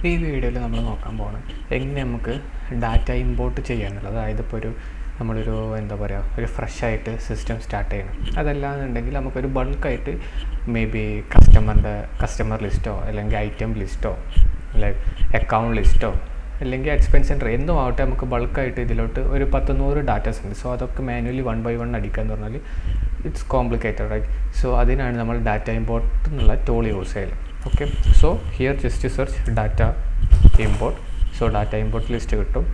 ഈ വീഡിയോയിൽ നമ്മൾ നോക്കാൻ പോകുന്നത് എങ്ങനെ നമുക്ക് ഡാറ്റ ഇമ്പോർട്ട് ചെയ്യാനുള്ളത്. അതായത് ഇപ്പോൾ നമ്മളൊരു എന്താ പറയുക, ഒരു ഫ്രഷ് ആയിട്ട് സിസ്റ്റം സ്റ്റാർട്ട് ചെയ്യണം. അതല്ലാന്നുണ്ടെങ്കിൽ നമുക്കൊരു ബൾക്കായിട്ട് മേ ബി കസ്റ്റമർ ലിസ്റ്റോ അല്ലെങ്കിൽ ഐറ്റം ലിസ്റ്റോ ലൈക്ക് അക്കൗണ്ട് ലിസ്റ്റോ അല്ലെങ്കിൽ എക്സ്പെൻസ് എൻട്രി എന്തും ആവട്ടെ, നമുക്ക് ബൾക്കായിട്ട് ഇതിലോട്ട് ഒരു 10-100 ഡാറ്റാസ് ഉണ്ട്. സോ അതൊക്കെ മാനുവലി 1 by 1 അടിക്കുക എന്ന് പറഞ്ഞാൽ ഇറ്റ്സ് കോംപ്ലിക്കേറ്റഡ്, റൈറ്റ്? സോ അതിനാണ് നമ്മൾ ഡാറ്റ ഇമ്പോർട്ട് എന്നുള്ള ടൂൾ യൂസ് ചെയ്യല്. Okay, so here just search data import. So data import list കിട്ടും.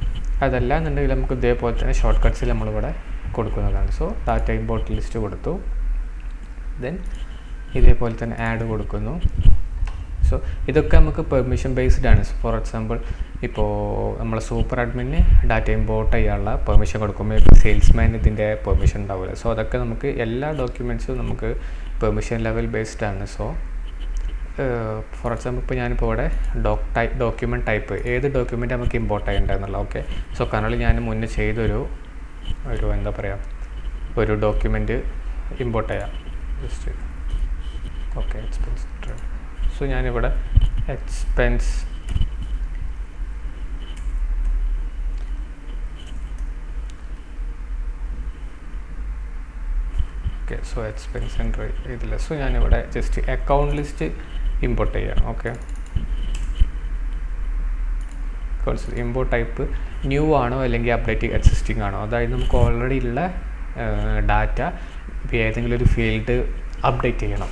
അതല്ല എന്നുണ്ടെങ്കിൽ നമുക്ക് ഇതേപോലെ തന്നെ ഷോർട്ട് കട്ട്സിൽ നമ്മളിവിടെ കൊടുക്കുന്നതാണ്. സോ ഡാറ്റ ഇമ്പോർട്ട് ലിസ്റ്റ് കൊടുത്തു. ദെൻ ഇതേപോലെ തന്നെ ആഡ് കൊടുക്കുന്നു. സോ ഇതൊക്കെ നമുക്ക് പെർമിഷൻ ബേസ്ഡ് ആണ്. ഫോർ എക്സാമ്പിൾ, ഇപ്പോൾ നമ്മൾ സൂപ്പർ അഡ്മിന് ഡാറ്റ ഇമ്പോർട്ട് ചെയ്യാനുള്ള പെർമിഷൻ കൊടുക്കുമ്പോൾ ഇപ്പോൾ സെയിൽസ്മാൻ ഇതിൻ്റെ പെർമിഷൻ ഉണ്ടാവില്ല. സോ അതൊക്കെ നമുക്ക് എല്ലാ ഡോക്യുമെൻറ്റ്സും നമുക്ക് പെർമിഷൻ ലെവൽ ബേസ്ഡ് ആണ്. സോ ഫോർ എക്സാമ്പിൾ ഇപ്പോൾ ഞാനിപ്പോൾ ഇവിടെ ഡോക്യുമെൻറ്റ് ടൈപ്പ് ഏത് ഡോക്യുമെൻറ്റ് നമുക്ക് ഇമ്പോർട്ട് ചെയ്യേണ്ടതെന്നുള്ള. ഓക്കെ, സോ കാരണം ഞാൻ മുന്നേ ചെയ്തൊരു എന്താ പറയുക, ഒരു ഡോക്യുമെൻറ്റ് ഇമ്പോർട്ട് ചെയ്യാം ജസ്റ്റ്. Okay, expense. സോ ഞാനിവിടെ എക്സ്പെൻസ് സോ എക്സ്പെൻസ് എൻട്രി ഇതില്ല. സോ ഞാനിവിടെ ജസ്റ്റ് അക്കൗണ്ട് ലിസ്റ്റ് ഇമ്പോർട്ട് ചെയ്യാം. ഓക്കെ, ഇമ്പോർട്ട് ടൈപ്പ് ന്യൂ ആണോ അല്ലെങ്കിൽ അപ്ഡേറ്റ് എക്സിസ്റ്റിംഗ് ആണോ. അതായത് നമുക്ക് ഓൾറെഡി ഉള്ള ഡാറ്റ ഇപ്പോൾ ഏതെങ്കിലും ഒരു ഫീൽഡ് അപ്ഡേറ്റ് ചെയ്യണം.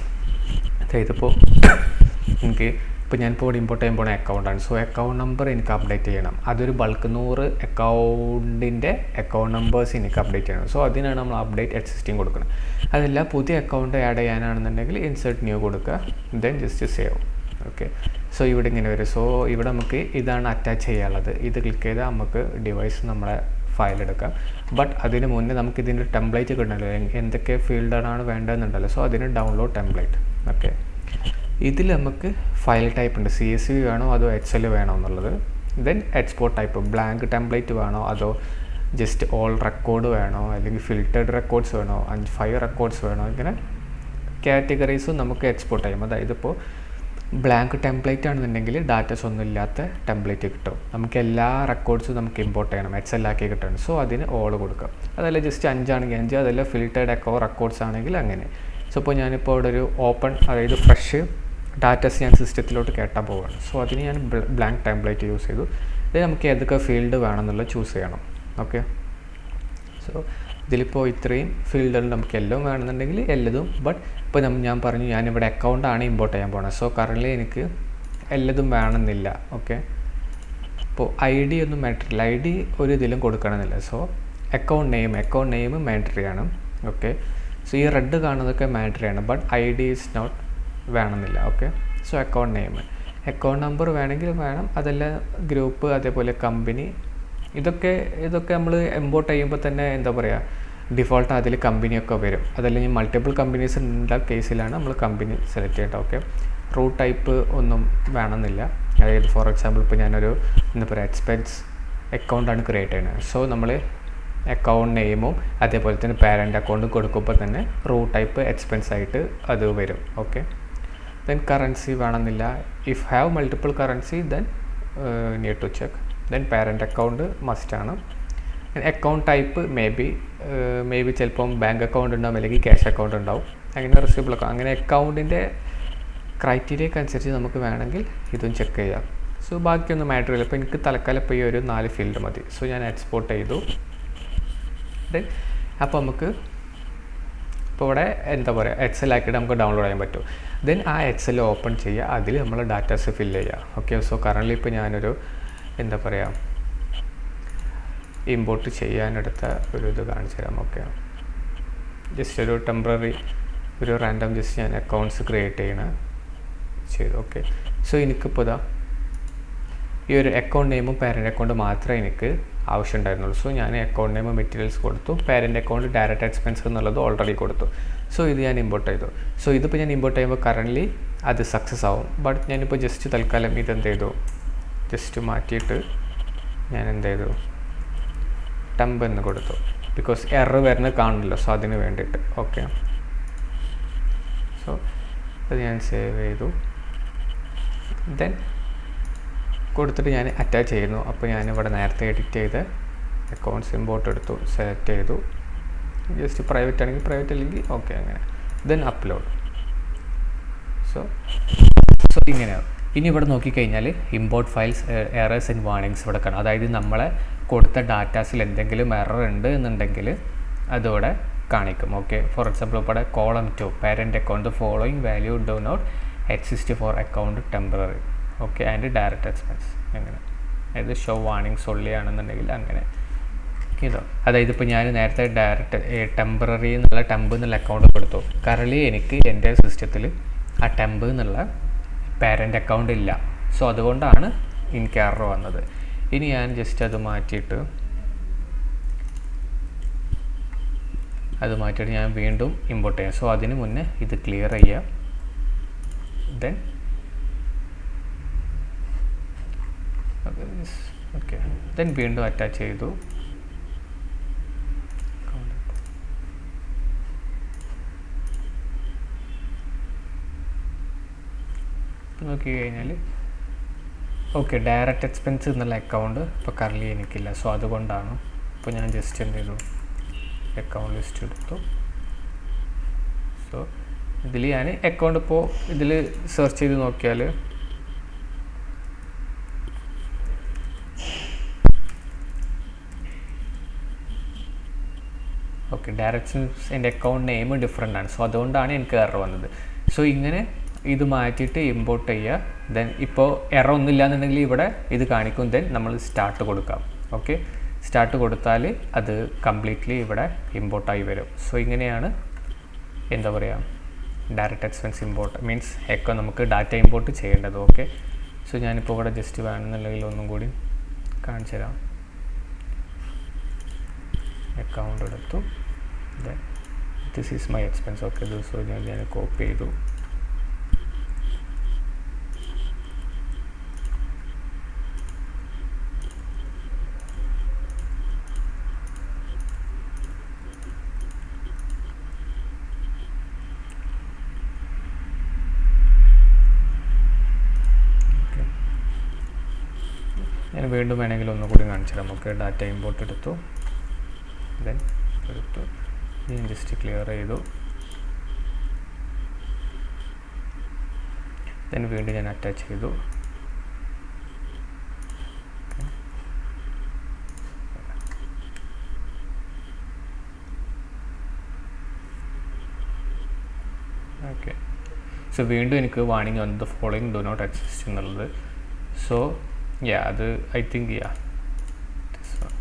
അതായത് ഇപ്പോൾ ഞാനിപ്പോൾ ഇവിടെ ഇമ്പോർട്ട് ചെയ്യാൻ പോകുന്ന അക്കൗണ്ടാണ്. സോ അക്കൗണ്ട് നമ്പർ എനിക്ക് അപ്ഡേറ്റ് ചെയ്യണം. അതൊരു ബൾക്ക് 100 അക്കൗണ്ടിൻ്റെ അക്കൗണ്ട് നമ്പേഴ്സ് എനിക്ക് അപ്ഡേറ്റ് ചെയ്യണം. സോ അതിനാണ് നമ്മൾ അപ്ഡേറ്റ് എക്സിസ്റ്റിംഗ് കൊടുക്കുന്നത്. അതല്ല പുതിയ അക്കൗണ്ട് ആഡ് ചെയ്യാനാണെന്നുണ്ടെങ്കിൽ ഇൻസേർട്ട് ന്യൂ കൊടുക്കുക, then just save. Okay, so ഇവിടെ ഇങ്ങനെ വരും. സോ ഇവിടെ നമുക്ക് ഇതാണ് അറ്റാച്ച് ചെയ്യാനുള്ളത്. ഇത് ക്ലിക്ക് ചെയ്താൽ നമുക്ക് ഡിവൈസ് നമ്മളെ ഫയൽ എടുക്കാം. ബട്ട് അതിന് മുന്നേ നമുക്ക് ഇതിൻ്റെ ടെംപ്ലേറ്റ് കിട്ടണമല്ലോ, എന്തൊക്കെ ഫീൽഡാണ് വേണ്ടതെന്നുണ്ടല്ലോ. സോ അതിന് ഡൗൺലോഡ് ടെംപ്ലേറ്റ്. ഓക്കെ, ഇതിൽ നമുക്ക് ഫയൽ ടൈപ്പ് ഉണ്ട്, CSV വേണോ അതോ XL വേണോ എന്നുള്ളത്. Then export type blank template വേണോ അതോ ജസ്റ്റ് ഓൾ റെക്കോർഡ് വേണോ അല്ലെങ്കിൽ ഫിൽറ്റേഡ് റെക്കോർഡ്സ് വേണോ 5 റെക്കോർഡ്സ് വേണോ, ഇങ്ങനെ കാറ്റഗറീസും നമുക്ക് എക്സ്പോർട്ട് ചെയ്യും. അതായത് ഇപ്പോൾ ബ്ലാങ്ക് ടെംപ്ലേറ്റ് ആണെന്നുണ്ടെങ്കിൽ ഡാറ്റാസ് ഒന്നും ഇല്ലാത്ത ടെംപ്ലേറ്റ് കിട്ടും. നമുക്ക് എല്ലാ റെക്കോർഡ്സും നമുക്ക് ഇമ്പോർട്ട് ചെയ്യണം, XL ആക്കി കിട്ടണം. സോ അതിന് ഓൾ കൊടുക്കാം. അതല്ല ജസ്റ്റ് 5 ആണെങ്കിൽ 5, അതല്ല ഫിൽറ്റേഡ് റെക്കോർഡ്സ് ആണെങ്കിൽ അങ്ങനെ. സോ ഇപ്പോൾ ഞാനിപ്പോൾ ഇവിടെ ഒരു ഓപ്പൺ, അതായത് ഫ്രഷ് ഡാറ്റാസ് ഞാൻ സിസ്റ്റത്തിലോട്ട് കയറ്റാൻ പോവുകയാണ്. സോ അതിന് ഞാൻ ബ്ലാങ്ക് ടെംപ്ലേറ്റ് യൂസ് ചെയ്തു. ഇത് നമുക്ക് ഏതൊക്കെ ഫീൽഡ് വേണമെന്നുള്ളത് ചൂസ് ചെയ്യണം. ഓക്കെ, സോ ഇതിലിപ്പോൾ ഇത്രയും ഫീൽഡുകൾ നമുക്ക് എല്ലാം വേണമെന്നുണ്ടെങ്കിൽ എല്ലതും. ബട്ട് ഇപ്പോൾ ഞാൻ പറഞ്ഞു ഞാനിവിടെ അക്കൗണ്ടാണ് ഇമ്പോർട്ട് ചെയ്യാൻ പോകുന്നത്. സോ കറൻറ്റ്ലി എനിക്ക് എല്ലതും വേണമെന്നില്ല. ഓക്കെ, ഇപ്പോൾ ID ഒന്നും മാറ്ററില്ല, ID ഒരു ഇതിലും കൊടുക്കണമെന്നില്ല. സോ അക്കൗണ്ട് നെയിം മാറ്ററി ആണ്. ഓക്കെ, സോ ഈ റെഡ് കാണുന്നതൊക്കെ മാറ്ററി ആണ്, ബട്ട് ID ഈസ് നോട്ട് വേണമെന്നില്ല. Okay, so account account number വേണമെങ്കിൽ വേണം, അതല്ല ഗ്രൂപ്പ്, അതേപോലെ കമ്പനി. ഇതൊക്കെ നമ്മൾ ഇമ്പോർട്ട് ചെയ്യുമ്പോൾ തന്നെ എന്താ പറയുക, ഡിഫോൾട്ട് അതിൽ കമ്പനിയൊക്കെ വരും. അതല്ലെങ്കിൽ മൾട്ടിപ്പിൾ കമ്പനീസ് ഉള്ള കേസിലാണ് നമ്മൾ കമ്പനി സെലക്ട് ചെയ്യേണ്ടത്. ഓക്കെ, റൂട്ട് ടൈപ്പ് ഒന്നും വേണമെന്നില്ല. അതായത് ഫോർ എക്സാമ്പിൾ ഇപ്പോൾ ഞാനൊരു എന്താ പറയുക എക്സ്പെൻസ് അക്കൗണ്ടാണ് ക്രിയേറ്റ് ചെയ്യുന്നത്. സോ നമ്മൾ അക്കൗണ്ട് നെയിമും അതേപോലെ തന്നെ പാരൻ്റ് അക്കൗണ്ടും കൊടുക്കുമ്പോൾ തന്നെ റൂട്ട് ടൈപ്പ് എക്സ്പെൻസ് ആയിട്ട് അത് വരും. ഓക്കെ, ദെൻ കറൻസി വേണമെന്നില്ല. If have multiple currency then need to check. Then parent account മസ്റ്റാണ്. അക്കൗണ്ട് ടൈപ്പ് മേ ബി ചിലപ്പം ബാങ്ക് അക്കൗണ്ട് ഉണ്ടാവും അല്ലെങ്കിൽ ക്യാഷ് അക്കൗണ്ട് ഉണ്ടാവും, അങ്ങനെ റിസീവബിൾ അക്കൗണ്ട്. അങ്ങനെ അക്കൗണ്ടിൻ്റെ ക്രൈറ്റീരിയക്ക് അനുസരിച്ച് നമുക്ക് വേണമെങ്കിൽ ഇതും ചെക്ക് ചെയ്യാം. സോ ബാക്കിയൊന്നും മാറ്റർ ഇല്ല. ഇപ്പോൾ എനിക്ക് തൽക്കാലം ഇപ്പോൾ ഈ ഒരു 4 ഫീൽഡ് മതി. സോ ഞാൻ എക്സ്പോർട്ട് ചെയ്തു. ദെൻ അപ്പോൾ നമുക്ക് ഇപ്പോൾ ഇവിടെ എന്താ പറയുക XL ആക്കിയിട്ട് നമുക്ക് ഡൗൺലോഡ് ചെയ്യാൻ പറ്റും. ദെൻ ആ XL ഓപ്പൺ ചെയ്യുക, അതിൽ നമ്മൾ ഡാറ്റാസ് ഫില്ല് ചെയ്യുക. ഓക്കെ, സോ കറൻറ്റ്ലി ഇപ്പോൾ ഞാനൊരു എന്താ പറയുക ഇമ്പോർട്ട് ചെയ്യാനെടുത്ത ഒരു ഇത് കാണിച്ചു തരാം. ഓക്കെ, ജസ്റ്റ് ഒരു ടെമ്പററി ഒരു റാൻഡം ജസ്റ്റ് ഞാൻ അക്കൗണ്ട്സ് ക്രിയേറ്റ് ചെയ്തു. ഓക്കെ, സോ എനിക്കിപ്പോൾ ഈ ഒരു അക്കൗണ്ട് നെയിമും പാരൻ്റ് അക്കൗണ്ട് മാത്രമേ എനിക്ക് ആവശ്യം ഉണ്ടായിരുന്നുള്ളൂ. സോ ഞാൻ അക്കൗണ്ട് നെയിം മെറ്റീരിയൽസ് കൊടുത്തു, പാരൻ്റ് അക്കൗണ്ട് ഡയറക്റ്റ് എക്സ്പെൻസ് എന്നുള്ളത് ഓൾറെഡി കൊടുത്തു. സോ ഇത് ഞാൻ ഇമ്പോർട്ട് ചെയ്തു. സോ ഇതിപ്പോൾ ഞാൻ ഇമ്പോർട്ട് ചെയ്യുമ്പോൾ കറൻറ്റ്ലി അത് സക്സസ് ആവും. ബട്ട് ഞാനിപ്പോൾ ജസ്റ്റ് തൽക്കാലം ഇതെന്ത് ചെയ്തു, ജസ്റ്റ് മാറ്റിയിട്ട് ഞാൻ എന്ത് ചെയ്തു ടെമ്പ് എന്ന് കൊടുത്തു. ബിക്കോസ് എറർ വരുന്നത് കാണില്ല. സോ അതിന് വേണ്ടിയിട്ട്. ഓക്കെ, സോ അത് ഞാൻ സേവ് ചെയ്തു. ദെൻ കൊടുത്തിട്ട് ഞാൻ അറ്റാച്ച് ചെയ്യുന്നു. അപ്പോൾ ഞാനിവിടെ നേരത്തെ എഡിറ്റ് ചെയ്ത് അക്കൗണ്ട്സ് ഇമ്പോർട്ട് എടുത്തു, സെലക്ട് ചെയ്തു. ജസ്റ്റ് പ്രൈവറ്റ് ആണെങ്കിൽ പ്രൈവറ്റ്, അല്ലെങ്കിൽ ഓക്കെ അങ്ങനെ. Then upload. സോ ഇങ്ങനെയാണ്. ഇനി ഇവിടെ നോക്കിക്കഴിഞ്ഞാൽ import files errors and warnings ഇവിടെ കാണാം. അതായത് നമ്മളെ കൊടുത്ത ഡാറ്റാസിൽ എന്തെങ്കിലും എറർ ഉണ്ട് എന്നുണ്ടെങ്കിൽ അതിവിടെ കാണിക്കും. ഓക്കെ, ഫോർ എക്സാമ്പിൾ ഇവിടെ column 2 parent account following value do not exist for account temporary. Okay, and direct expense അങ്ങനെ. അതായത് ഷോ വാർണിങ്സ് ഉള്ളി ആണെന്നുണ്ടെങ്കിൽ അങ്ങനെ ഇതോ. അതായത് ഇപ്പോൾ ഞാൻ നേരത്തെ ഡയറക്റ്റ് ടെമ്പററി എന്നുള്ള ടെമ്പ് എന്നുള്ള അക്കൗണ്ട് കൊടുത്തു. കറലി എനിക്ക് എൻ്റെ സിസ്റ്റത്തിൽ ആ ടെമ്പ് എന്നുള്ള പാരൻ്റ് അക്കൗണ്ട് ഇല്ല. സോ അതുകൊണ്ടാണ് എനിക്ക് എറർ വന്നത്. ഇനി ഞാൻ ജസ്റ്റ് അത് മാറ്റിയിട്ട് ഞാൻ വീണ്ടും ഇമ്പോർട്ട് ചെയ്യാം. സോ അതിന് മുന്നേ ഇത് ക്ലിയർ ചെയ്യുക. ദെൻ ദെൻ വീണ്ടും അറ്റാച്ച് ചെയ്തു. നോക്കി കഴിഞ്ഞാൽ ഓക്കെ, ഡയറക്റ്റ് എക്സ്പെൻസ് എന്നുള്ള അക്കൗണ്ട് ഇപ്പോൾ കറലി എനിക്കില്ല. സോ അതുകൊണ്ടാണ്. ഇപ്പോൾ ഞാൻ ജസ്റ്റ് എന്ത് ചെയ്തു, അക്കൗണ്ട് ലിസ്റ്റ് എടുത്തു. സോ ഇതിൽ ഞാൻ അക്കൗണ്ട് ഇപ്പോൾ ഇതിൽ സെർച്ച് ചെയ്ത് നോക്കിയാൽ ഓക്കെ, ഡയറക്റ്റ് എൻ്റെ അക്കൗണ്ട് നെയിം ഡിഫറെൻ്റ് ആണ്. സോ അതുകൊണ്ടാണ് എനിക്ക് എറർ വന്നത്. സോ ഇങ്ങനെ ഇത് മാറ്റിയിട്ട് ഇമ്പോർട്ട് ചെയ്യുക. ദെൻ ഇപ്പോൾ എറർ ഒന്നും ഇല്ലയെന്നുണ്ടെങ്കിൽ ഇവിടെ ഇത് കാണിക്കും. ദെൻ നമ്മൾ സ്റ്റാർട്ട് കൊടുക്കാം. ഓക്കെ, സ്റ്റാർട്ട് കൊടുത്താൽ അത് കംപ്ലീറ്റ്ലി ഇവിടെ ഇമ്പോർട്ടായി വരും. സോ ഇങ്ങനെയാണ് എന്താ പറയുക, ഡയറക്റ്റ് എക്സ്പെൻസ് ഇമ്പോർട്ട് മീൻസ് ഒക്കെ നമുക്ക് ഡാറ്റ ഇമ്പോർട്ട് ചെയ്യേണ്ടത്. ഓക്കെ, സോ ഞാനിപ്പോൾ ഇവിടെ ജസ്റ്റ് വേണമെന്നുണ്ടെങ്കിൽ ഒന്നും കൂടി കാണിച്ചു തരാം. അക്കൗണ്ട് എടുത്തു. Then this is my expense. Okay, so ഞാൻ കോപ്പി ചെയ്തു. ഞാൻ വീണ്ടും വേണമെങ്കിൽ ഒന്നുകൂടി കാണിച്ചു തരാം. നമുക്ക് ഡാറ്റ ഇമ്പോർട്ട് എടുത്തു. ദെൻ ഞാൻ ജസ്റ്റ് ക്ലിയർ ചെയ്തു. ദെൻ വീണ്ടും ഞാൻ അറ്റാച്ച് ചെയ്തു. ഓക്കെ, സോ വീണ്ടും എനിക്ക് warning on the following do not exist എന്നുള്ളത്. സോ അത് ഐ തിങ്ക് this one.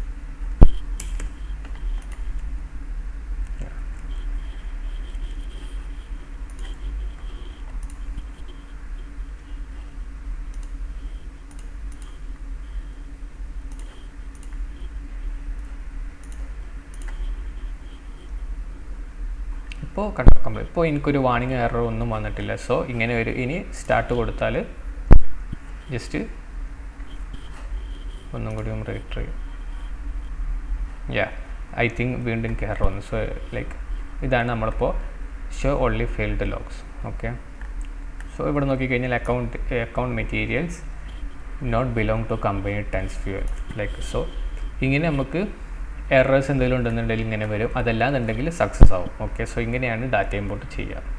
ഇപ്പോൾ കണ്ടോ, ഇപ്പോൾ എനിക്കൊരു വാർണിംഗ് എറർ ഒന്നും വന്നിട്ടില്ല. സോ ഇങ്ങനെ ഒരു ഇനി സ്റ്റാർട്ട് കൊടുത്താൽ ജസ്റ്റ് ഒന്നും കൂടി റീഡ് ചെയ്യും. ഐ തിങ്ക് വീണ്ടും എനിക്ക് എറർ വന്നു. സോ ലൈക്ക് ഇതാണ് നമ്മളിപ്പോൾ show only failed logs. Okay, so ഇവിടെ നോക്കിക്കഴിഞ്ഞാൽ account materials not belong to company tens fuel like. So ഇങ്ങനെ നമുക്ക് എറേഴ്സ് എന്തെങ്കിലും ഉണ്ടെന്നുണ്ടെങ്കിൽ ഇങ്ങനെ വരും. അതല്ലാന്നുണ്ടെങ്കിൽ സക്സസ് ആവും. ഓക്കെ, സോ ഇങ്ങനെയാണ് ഡാറ്റ ഇമ്പോർട്ട് ചെയ്യുക.